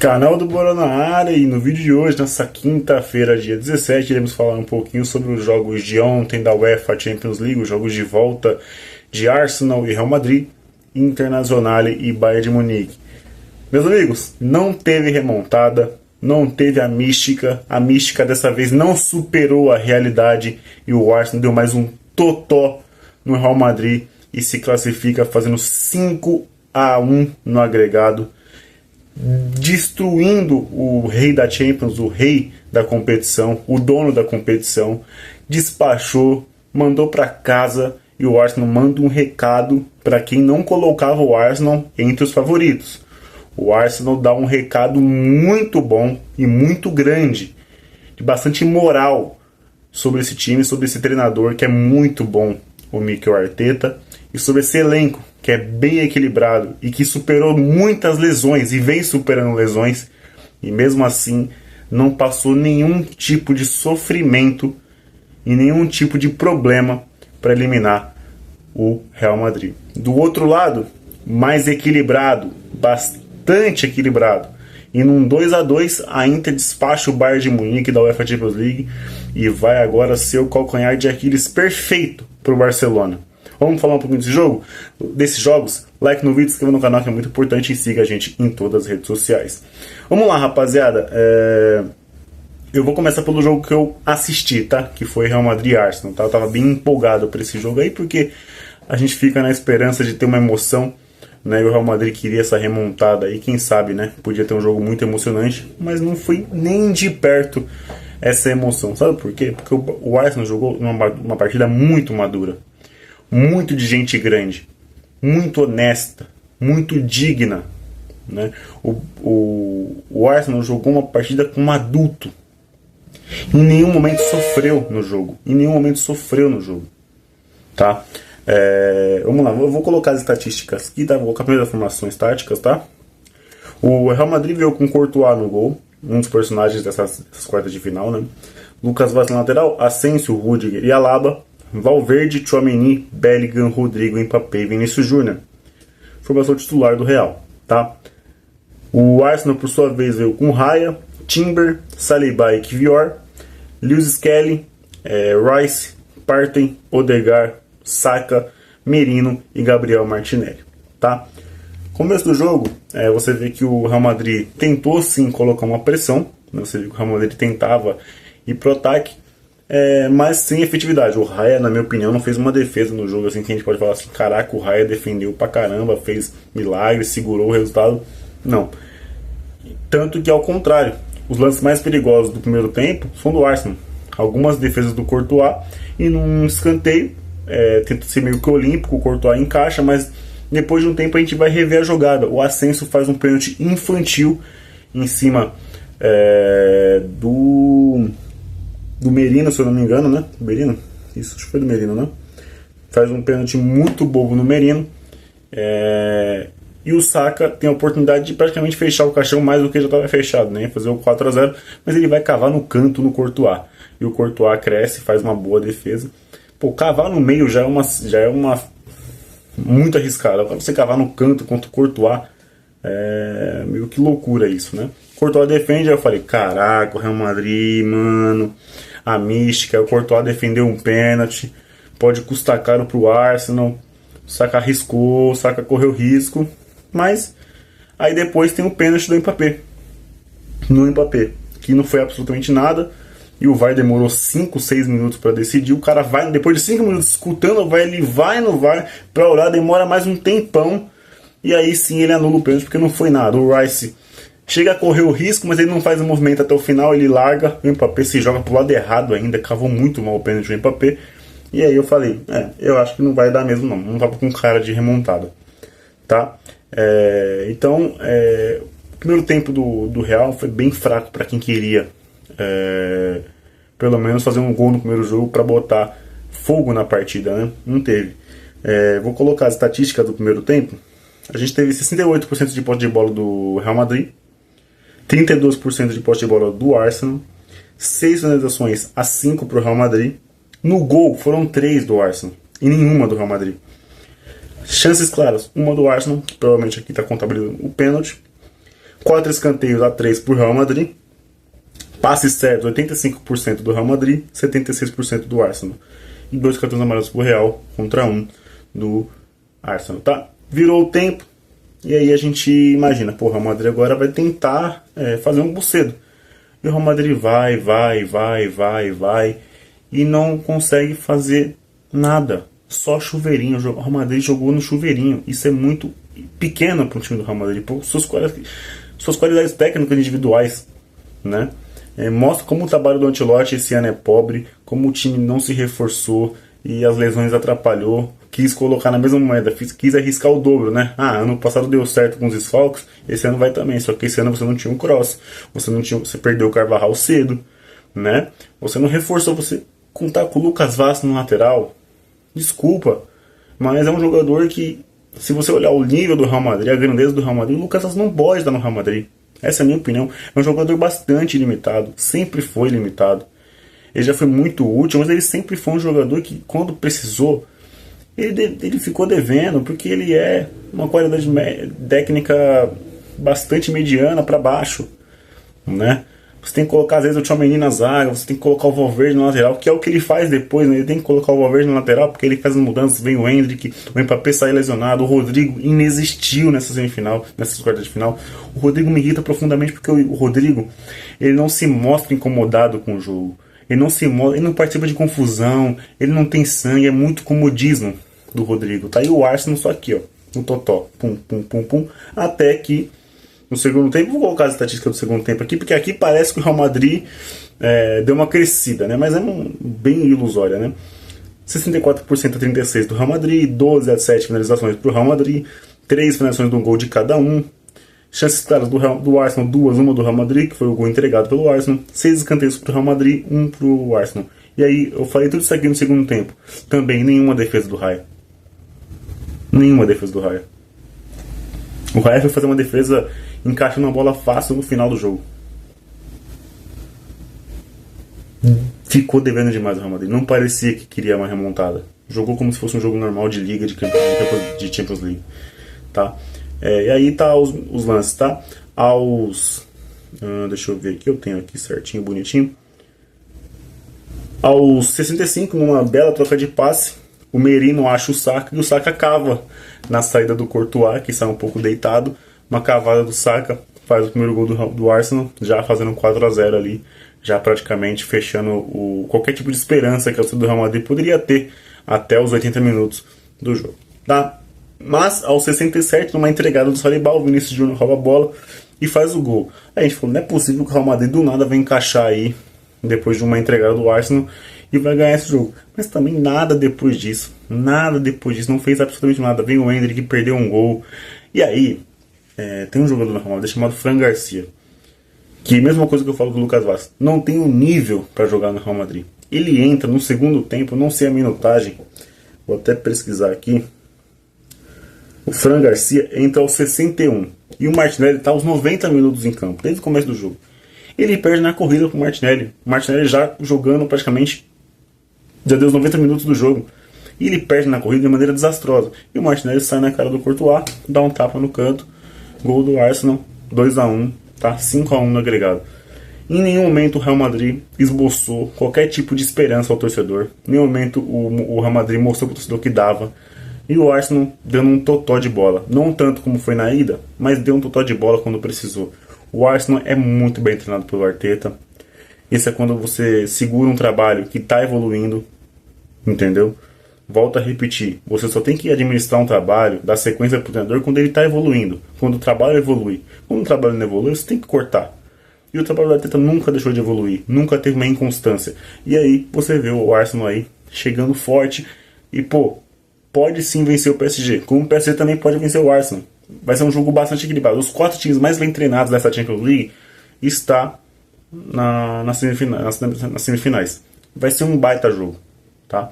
Canal do Bora na área, e no vídeo de hoje, nessa quinta-feira, dia 17, iremos falar um pouquinho sobre os jogos de ontem da UEFA Champions League, os jogos de volta de Arsenal e Real Madrid, Internazionale e Bayern de Munique. Meus amigos, não teve remontada, não teve a mística dessa vez não superou a realidade e o Arsenal deu mais um totó no Real Madrid e se classifica fazendo 5-1 no agregado, destruindo o rei da Champions, o rei da competição, o dono da competição, despachou, mandou para casa, e o Arsenal manda um recado para quem não colocava o Arsenal entre os favoritos. O Arsenal dá um recado muito bom e muito grande, de bastante moral sobre esse time, sobre esse treinador que é muito bom, o Mikel Arteta, e sobre esse elenco que é bem equilibrado e que superou muitas lesões e vem superando lesões, e mesmo assim não passou nenhum tipo de sofrimento e nenhum tipo de problema para eliminar o Real Madrid. Do outro lado, mais equilibrado, bastante equilibrado, e num 2-2 a Inter despacha o Bayern de Munique da UEFA Champions League e vai agora ser o calcanhar de Aquiles perfeito para o Barcelona. Vamos falar um pouquinho desses jogos? Like no vídeo, se inscreva no canal que é muito importante e siga a gente em todas as redes sociais. Vamos lá, rapaziada. Eu vou começar pelo jogo que eu assisti, tá? Que foi Real Madrid e Arsenal, tá? Eu tava bem empolgado por esse jogo aí, porque a gente fica na esperança de ter uma emoção, né? E o Real Madrid queria essa remontada aí, quem sabe, né? Podia ter um jogo muito emocionante, mas não foi nem de perto essa emoção. Sabe por quê? Porque o Arsenal jogou uma partida muito madura, muito de gente grande, muito honesta, muito digna, né? O Arsenal jogou uma partida com um adulto. Em nenhum momento sofreu no jogo. Tá? Vamos lá, eu vou colocar as estatísticas aqui, tá? Vou colocar primeiro as formações táticas, tá? O Real Madrid veio com Courtois no gol, um dos personagens dessas quartas de final, né? Lucas Vazquez na lateral, Asensio, Rudiger e Alaba, Valverde, Tchouaméni, Bellingham, Rodrigo, Mbappé e Vinícius Júnior. Formação titular do Real, tá? O Arsenal, por sua vez, veio com Raya, Timber, Saliba e Kivior, Lewis Skelly, Rice, Partey, Odegaard, Saka, Merino e Gabriel Martinelli, tá? Começo do jogo, você vê que o Real Madrid tentou sim colocar uma pressão, né? Você vê que o Real Madrid tentava ir pro ataque, mas sem efetividade. O Raya, na minha opinião, não fez uma defesa no jogo assim que a gente pode falar assim, caraca, o Raya defendeu pra caramba, fez milagre, segurou o resultado. Não. Tanto que, ao contrário, os lances mais perigosos do primeiro tempo são do Arsenal. Algumas defesas do Courtois, e num escanteio, tenta ser meio que olímpico, o Courtois encaixa, mas depois de um tempo a gente vai rever a jogada. O Asensio faz um pênalti infantil em cima do Merino, se eu não me engano, né? Merino? Isso, acho que foi do Merino, né? Faz um pênalti muito bobo no Merino. E o Saka tem a oportunidade de praticamente fechar o caixão mais do que já estava fechado, né? Fazer o 4-0, mas ele vai cavar no canto no Courtois. E o Courtois cresce, faz uma boa defesa. Pô, cavar no meio já é uma muito arriscado. Agora você cavar no canto contra o Courtois, meio que loucura isso, né? O Courtois defende, aí eu falei, caraca, o Real Madrid, mano, a mística, o Courtois defendeu um pênalti, pode custar caro pro Arsenal. O Saka arriscou, o Saka correu risco, mas aí depois tem o pênalti do Mbappé, que não foi absolutamente nada, e o VAR demorou 5, 6 minutos para decidir. O cara vai, depois de 5 minutos escutando, ele vai no VAR para olhar, demora mais um tempão, e aí sim ele anula o pênalti, porque não foi nada. O Rice chega a correr o risco, mas ele não faz o movimento até o final, ele larga, o Mbappé se joga pro lado errado ainda, cavou muito mal o pênalti do Mbappé. E aí eu falei, eu acho que não vai dar mesmo não tava com cara de remontada, tá? Então, o primeiro tempo do Real foi bem fraco para quem queria, pelo menos fazer um gol no primeiro jogo para botar fogo na partida, né? Não teve. Vou colocar as estatísticas do primeiro tempo. A gente teve 68% de posse de bola do Real Madrid, 32% de posse de bola do Arsenal, 6 finalizações a 5 para o Real Madrid. No gol foram 3 do Arsenal e nenhuma do Real Madrid. Chances claras, uma do Arsenal, que provavelmente aqui está contabilizando o pênalti. 4 escanteios a 3 para o Real Madrid. Passes certos, 85% do Real Madrid, 76% do Arsenal. E 2 cartões amarelos pro Real contra 1 do Arsenal, tá? Virou o tempo, e aí a gente imagina, pô, o Real Madrid agora vai tentar fazer um bucedo. E o Real Madrid vai, e não consegue fazer nada. Só chuveirinho. O Real Madrid jogou no chuveirinho. Isso é muito pequeno para um time do Real Madrid. Por suas qualidades técnicas individuais, né? Mostra como o trabalho do Ancelotti esse ano é pobre, como o time não se reforçou e as lesões atrapalhou. Quis colocar na mesma moeda, quis arriscar o dobro, né? Ano passado deu certo com os desfalques, esse ano vai também. Só que esse ano você não tinha um Kroos, você perdeu o Carvajal cedo, né? Você não reforçou, você contar com o Lucas Vazquez no lateral. Desculpa, mas é um jogador que, se você olhar o nível do Real Madrid, a grandeza do Real Madrid, o Lucas Vazquez não pode estar no Real Madrid. Essa é a minha opinião. É um jogador bastante limitado. Sempre foi limitado. Ele já foi muito útil, mas ele sempre foi um jogador que, quando precisou, ele ficou devendo, porque ele é uma qualidade técnica bastante mediana para baixo, né? Você tem que colocar, às vezes, o Tchouaméni na zaga, você tem que colocar o Valverde no lateral, que é o que ele faz depois, né? Ele tem que colocar o Valverde no lateral, porque ele faz as mudanças, vem o Endrick, o Mbappé sai lesionado, o Rodrigo inexistiu nessa semifinal, nessas quartas de final. O Rodrigo me irrita profundamente, porque o Rodrigo, ele não se mostra incomodado com o jogo. Ele não participa de confusão, ele não tem sangue, é muito comodismo do Rodrigo. Tá aí o Arsenal só aqui, ó, no totó, pum, pum, pum, pum, até que no segundo tempo, vou colocar as estatísticas do segundo tempo aqui, porque aqui parece que o Real Madrid deu uma crescida, né? Mas é bem ilusória, né? 64% a 36% do Real Madrid, 12 a 7 finalizações para o Real Madrid, 3 finalizações do gol de cada um, chances claras do Arsenal, 2, uma do Real Madrid, que foi o gol entregado pelo Arsenal, 6 escanteios para o Real Madrid, 1 para o Arsenal. E aí, eu falei tudo isso aqui no segundo tempo. Também nenhuma defesa do Raya. Nenhuma defesa do Raya. O Raya foi fazer uma defesa encaixando uma bola fácil no final do jogo. Ficou devendo demais o Real Madrid. Não parecia que queria uma remontada. Jogou como se fosse um jogo normal de liga, de Champions League. Tá? E aí tá os lances, tá? Deixa eu ver aqui, eu tenho aqui certinho, bonitinho. Aos 65, numa bela troca de passe, o Merino acha o Saka e o Saka cava na saída do Courtois, que está um pouco deitado. Uma cavada do Saka, faz o primeiro gol do Arsenal, já fazendo um 4-0 ali, já praticamente fechando qualquer tipo de esperança que o torcedor do Real Madrid poderia ter até os 80 minutos do jogo. Tá? Mas, aos 67, numa entregada do Saliba, o Vinícius Júnior rouba a bola e faz o gol. Aí a gente falou, não é possível que o Real Madrid do nada vai encaixar aí, depois de uma entregada do Arsenal, e vai ganhar esse jogo. Mas também nada depois disso, não fez absolutamente nada. Vem o Endrick que perdeu um gol. E aí, tem um jogador no Real Madrid chamado Fran Garcia, que, mesma coisa que eu falo do Lucas Vazquez, não tem o nível para jogar no Real Madrid. Ele entra no segundo tempo, não sei a minutagem, vou até pesquisar aqui. O Fran Garcia entra aos 61 e o Martinelli está aos 90 minutos em campo, desde o começo do jogo. Ele perde na corrida com o Martinelli. O Martinelli já jogando praticamente, já deu os 90 minutos do jogo. E ele perde na corrida de maneira desastrosa. E o Martinelli sai na cara do Courtois, dá um tapa no canto. Gol do Arsenal, 2-1, tá? 5-1 no agregado. Em nenhum momento o Real Madrid esboçou qualquer tipo de esperança ao torcedor. Em nenhum momento o Real Madrid mostrou para o torcedor que dava. E o Arsenal dando um totó de bola. Não tanto como foi na ida, mas deu um totó de bola quando precisou. O Arsenal é muito bem treinado pelo Arteta. Isso é quando você segura um trabalho que está evoluindo, entendeu? Volto a repetir, você só tem que administrar um trabalho, dar sequência para o treinador quando ele está evoluindo. Quando o trabalho evolui. Quando o trabalho não evolui, você tem que cortar. E o trabalho do Arteta nunca deixou de evoluir, nunca teve uma inconstância. E aí você vê o Arsenal aí chegando forte e, pode sim vencer o PSG. Como o PSG também pode vencer o Arsenal. Vai ser um jogo bastante equilibrado. Os 4 times mais bem treinados dessa Champions League está nas semifinais. Vai ser um baita jogo, tá?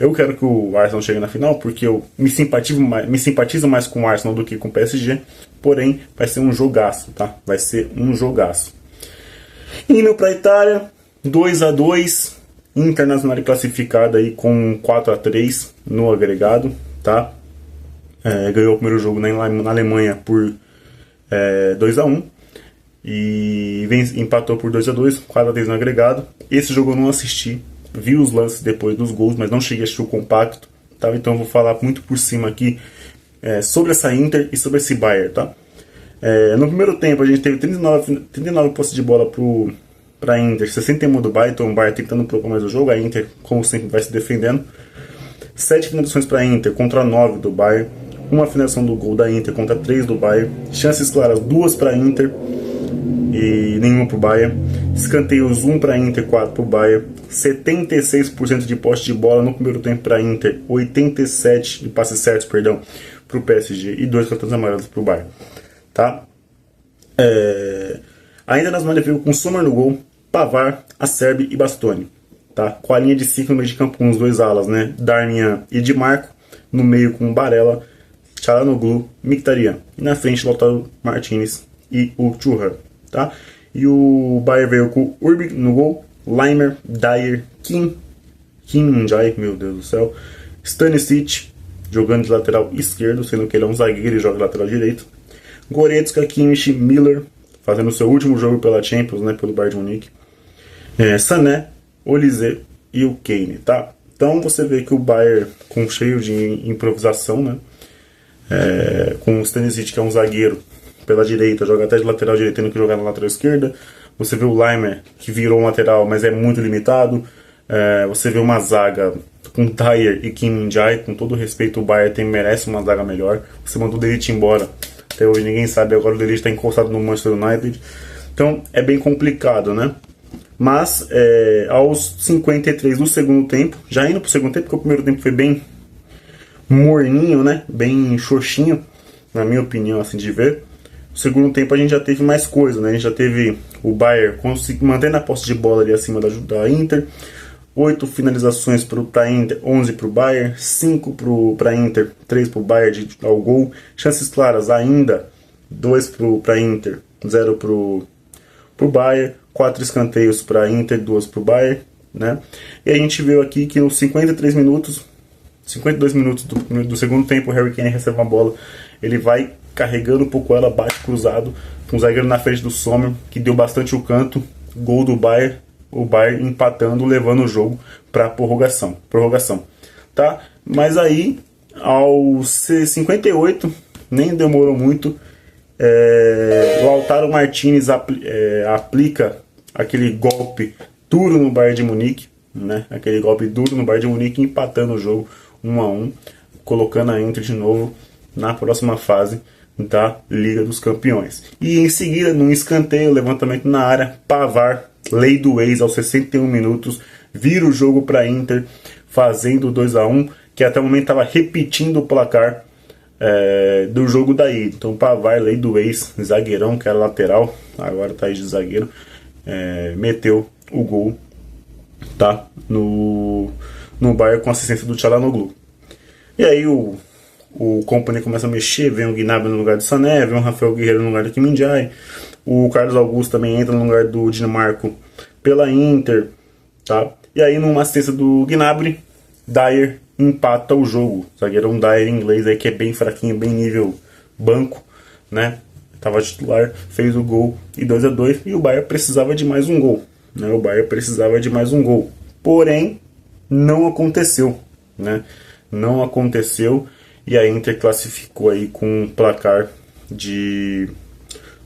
Eu quero que o Arsenal chegue na final porque eu me simpatizo mais com o Arsenal do que com o PSG. Porém, vai ser um jogaço, tá? Vai ser um jogaço. Indo para a Itália, 2-2. Internacional classificada aí com 4-3 no agregado, tá? Ganhou o primeiro jogo na Alemanha por 2-1 e empatou por 2-2, 4-3 no agregado. Esse jogo eu não assisti, vi os lances depois dos gols, mas não cheguei a assistir o compacto, tá? Então eu vou falar muito por cima aqui sobre essa Inter e sobre esse Bayern, tá? No primeiro tempo a gente teve 39 posses de bola para Inter, 61 do Bayern, então o Bayern tentando propor mais o jogo, a Inter como sempre vai se defendendo. 7 finalizações para Inter contra 9 do Bayern, uma finalização do gol da Inter contra 3 do Bayern, chances claras 2 para Inter e nenhuma para o Bayern, escanteios 1 para Inter, 4 para o Bayern, 76% de posse de bola no primeiro tempo para Inter, 87% de passes certos, perdão, para o PSG e 2 cartões amarelos para o Bayern, tá? Ainda nas manhãs veio com Sommer no gol, Pavard, Acerbi e Bastoni, tá? Com a linha de 5 no meio de campo com os dois alas, né? Darmian e Di Marco, no meio com Barella, Çalhanoğlu, Mkhitaryan, e na frente Lautaro Martinez e o Thuram, tá? E o Bayern veio com Urbic no gol, Laimer, Dyer, Kim Min-jae, meu Deus do céu, Stanisic jogando de lateral esquerdo, sendo que ele é um zagueiro e joga lateral direito, Goretzka, Kimmich, Miller fazendo seu último jogo pela Champions, né, pelo Bayern de Munique, Sané, Olise e o Kane, tá? Então você vê que o Bayern com cheio de improvisação, né, com o Stanisic, que é um zagueiro pela direita, joga até de lateral direito, tendo que jogar na lateral esquerda. Você vê o Laimer, que virou um lateral, mas é muito limitado. Você vê uma zaga com Dyer e Kim Min-jae. Com todo respeito, o Bayern merece uma zaga melhor. Você mandou o De Ligt embora, até hoje ninguém sabe, agora o De Ligt está encostado no Manchester United. Então é bem complicado, né? Mas aos 53 do segundo tempo, já indo para o segundo tempo, porque o primeiro tempo foi bem morninho, né? Bem xoxinho, na minha opinião, assim de ver. No segundo tempo a gente já teve mais coisa, né? A gente já teve o Bayern mantendo a posse de bola ali acima da Inter. 8 finalizações para a Inter, 11 para o Bayern, 5 para a Inter, 3 para o Bayern ao gol. Chances claras ainda, 2 para a Inter, 0 para o Bayern. 4 escanteios para a Inter, 2 para o Bayern, né? E a gente viu aqui que nos 52 minutos do segundo tempo, o Harry Kane recebe uma bola, ele vai carregando um pouco ela, bate cruzado, com o zagueiro na frente do Sommer, que deu bastante o canto, gol do Bayern, o Bayern empatando, levando o jogo para prorrogação, tá? Mas aí, aos 58, nem demorou muito, Lautaro Martinez aplica aquele golpe duro no Bayern de Munique, né? Aquele golpe duro no Bayern de Munique, empatando o jogo 1-1, colocando a Inter de novo na próxima fase da Liga dos Campeões. E em seguida, num escanteio, levantamento na área, Pavard, lei do ex, aos 61 minutos, vira o jogo para a Inter, fazendo 2-1, que até o momento estava repetindo o placar do jogo da ida. Então Pavard, lei do ex, zagueirão, que era lateral, agora está aí de zagueiro, meteu o gol, tá? No Bayern, com assistência do Çalhanoğlu. E aí o Kompany começa a mexer, vem o Gnabry no lugar do Sané, vem o Rafael Guerreiro no lugar do Kim Min-jae, o Carlos Augusto também entra no lugar do Di Marco pela Inter, tá? E aí numa assistência do Gnabry, Dyer empata o jogo. Zagueirão Dyer em inglês aí, que é bem fraquinho, bem nível banco, né? Tava titular, fez o gol e 2-2, e o Bayern precisava de mais um gol, né? O Bayern precisava de mais um gol. Porém, não aconteceu, né? Não aconteceu, e a Inter classificou aí com um placar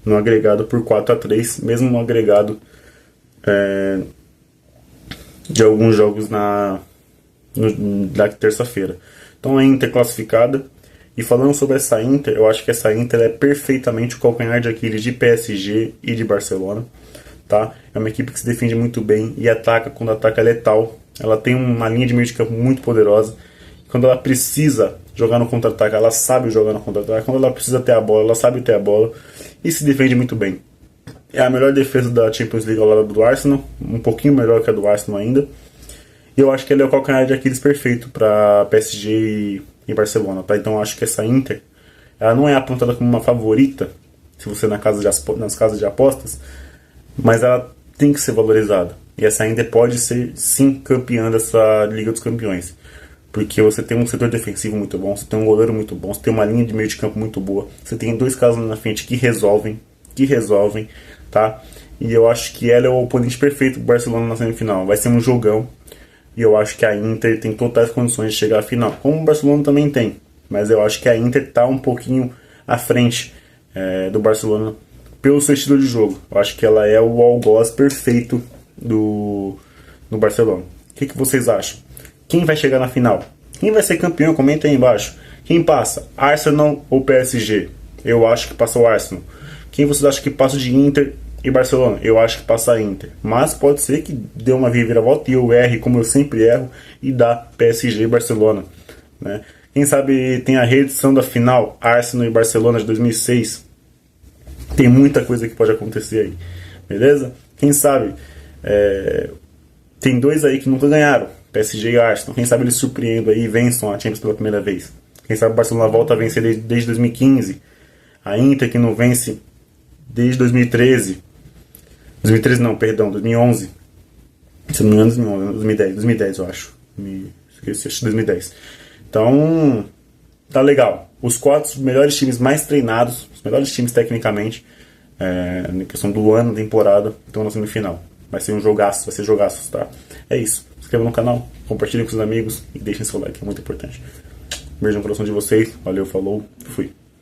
no agregado por 4-3, mesmo no agregado de alguns jogos na terça-feira. Então a Inter classificada. E falando sobre essa Inter, eu acho que essa Inter é perfeitamente o calcanhar de Aquiles de PSG e de Barcelona, tá? É uma equipe que se defende muito bem e ataca, quando ataca é letal. Ela tem uma linha de meio de campo muito poderosa. Quando ela precisa jogar no contra-ataque, ela sabe jogar no contra-ataque. Quando ela precisa ter a bola, ela sabe ter a bola e se defende muito bem. É a melhor defesa da Champions League ao lado do Arsenal, um pouquinho melhor que a do Arsenal ainda. E eu acho que ele é o calcanhar de Aquiles perfeito para PSG e Barcelona, tá? Então eu acho que essa Inter, ela não é apontada como uma favorita, se você nas casas de apostas, mas ela tem que ser valorizada. E essa Inter pode ser, sim, campeã dessa Liga dos Campeões. Porque você tem um setor defensivo muito bom, você tem um goleiro muito bom, você tem uma linha de meio de campo muito boa, você tem dois caras na frente que resolvem, tá? E eu acho que ela é o oponente perfeito pro Barcelona na semifinal. Vai ser um jogão. E eu acho que a Inter tem totais condições de chegar à final. Como o Barcelona também tem. Mas eu acho que a Inter tá um pouquinho à frente do Barcelona pelo seu estilo de jogo. Eu acho que ela é o algoz perfeito do Barcelona. O que vocês acham? Quem vai chegar na final? Quem vai ser campeão? Comenta aí embaixo. Quem passa? Arsenal ou PSG? Eu acho que passa o Arsenal. Quem vocês acham que passa de Inter e Barcelona? Eu acho que passa a Inter. Mas pode ser que dê uma reviravolta e eu erre, como eu sempre erro, e dá PSG e Barcelona, né? Quem sabe tem a reedição da final Arsenal e Barcelona de 2006. Tem muita coisa que pode acontecer aí, beleza? Quem sabe tem dois aí que nunca ganharam, PSG e Arsenal. Quem sabe eles surpreendam aí e vençam a Champions pela primeira vez. Quem sabe o Barcelona volta a vencer desde 2015. A Inter que não vence desde 2013. 2013 não, perdão, 2011. Se não me engano, 2010 eu acho. Me esqueci, acho que 2010. Então, tá legal. Os quatro melhores times mais treinados, os melhores times tecnicamente, na questão do ano, temporada, estão na semifinal. Vai ser um jogaço, vai ser jogaços, tá? É isso. Se inscreva no canal, compartilhem com seus amigos e deixem seu like, é muito importante. Beijo no coração de vocês. Valeu, falou, fui.